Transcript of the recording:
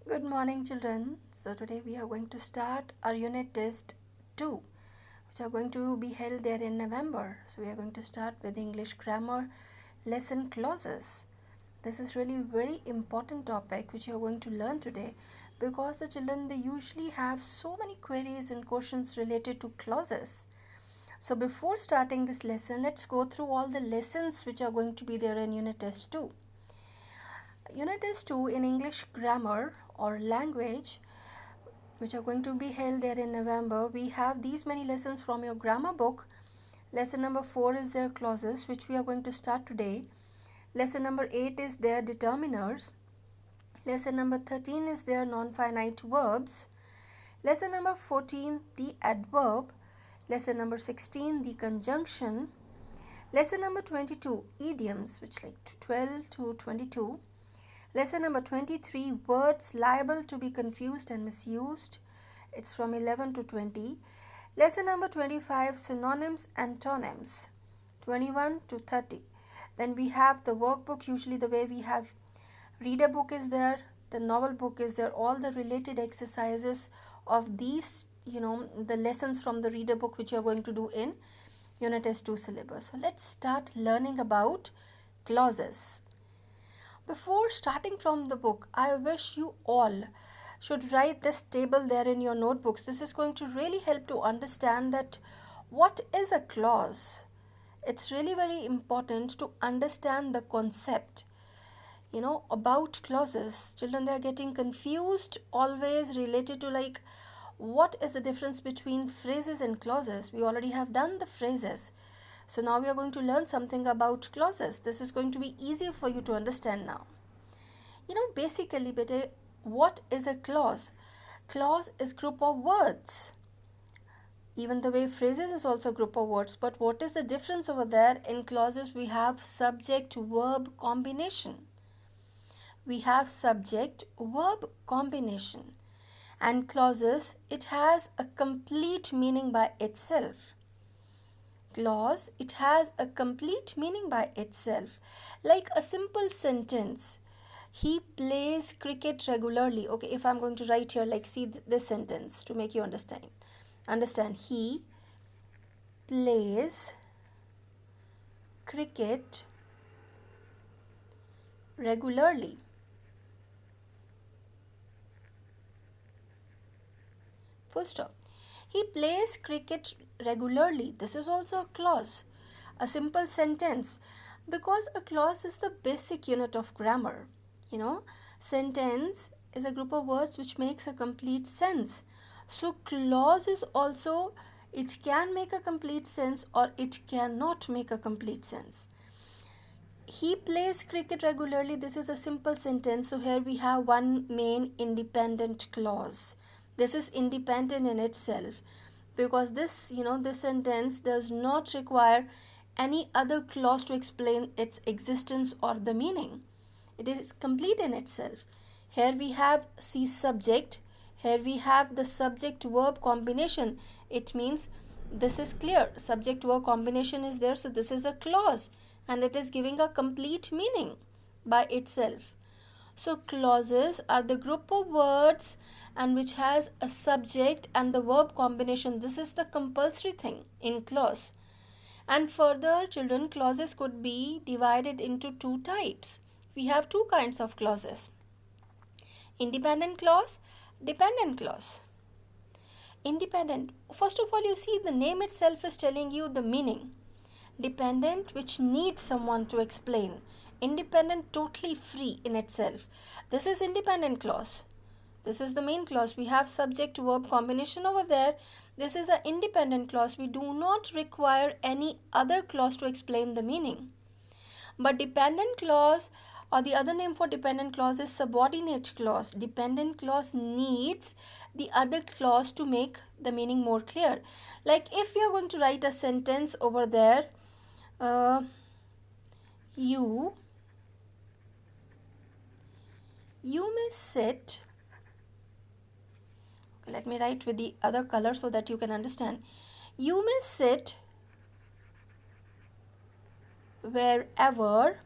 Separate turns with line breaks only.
Good morning, children. So today we are going to start our unit test 2, which are going to be held there in November. So we are going to start with English grammar lesson clauses. This is really a very important topic which you are going to learn today, because the children, they usually have so many queries and questions related to clauses. So before starting this lesson, let's go through all the lessons which are going to be there in unit test 2. Unit test 2 in English grammar or language, which are going to be held there in November. We have these many lessons from your grammar book. Lesson number 4 is their clauses, which we are going to start today. Lesson number 8 is their determiners. Lesson number 13 is their non-finite verbs. Lesson number 14, the adverb. Lesson number 16, the conjunction. Lesson number 22, idioms, which like 12 to 22. Lesson number 23, words liable to be confused and misused. It's from 11 to 20. Lesson number 25, synonyms, antonyms, 21 to 30. Then we have the workbook. Usually the way we have reader book is there, the novel book is there, all the related exercises of these, the lessons from the reader book which you are going to do in Unit test 2 syllabus. So let's start learning about clauses. Before starting from the book, I wish you all should write this table there in your notebooks. This is going to really help to understand that what is a clause. It's really very important to understand the concept, about clauses. Children, they are getting confused always related to like what is the difference between phrases and clauses. We already have done the phrases. So now we are going to learn something about clauses. This is going to be easier for you to understand now. Basically, what is a clause? Clause is group of words. Even the way phrases is also a group of words. But what is the difference over there? In clauses, we have subject-verb combination. We have subject-verb combination. And clauses, it has a complete meaning by itself. Clause, it has a complete meaning by itself. Like a simple sentence, he plays cricket regularly. Okay, if I'm going to write here, like see this sentence to make you understand. He plays cricket regularly. Full stop. He plays cricket regularly. This is also a clause, a simple sentence, because a clause is the basic unit of grammar. Sentence is a group of words which makes a complete sense. So clause is also, it can make a complete sense or it cannot make a complete sense. He plays cricket regularly. This is a simple sentence. So here we have one main independent clause. This is independent in itself, because this sentence does not require any other clause to explain its existence or the meaning. It is complete in itself. Here we have see subject. Here we have the subject-verb combination. It means this is clear. Subject-verb combination is there. So this is a clause and it is giving a complete meaning by itself. So clauses are the group of words and which has a subject and the verb combination. This is the compulsory thing in clause. And further, children, clauses could be divided into two types. We have two kinds of clauses: independent clause, dependent clause. Independent, first of all, you see the name itself is telling you the meaning. Dependent, which needs someone to explain. Independent, totally free in itself. This is independent clause. This is the main clause. We have subject verb combination over there. This is an independent clause. We do not require any other clause to explain the meaning. But dependent clause, or the other name for dependent clause, is subordinate clause. Dependent clause needs the other clause to make the meaning more clear. Like if you are going to write a sentence over there, you may sit. Let me write with the other color so that you can understand. You may sit wherever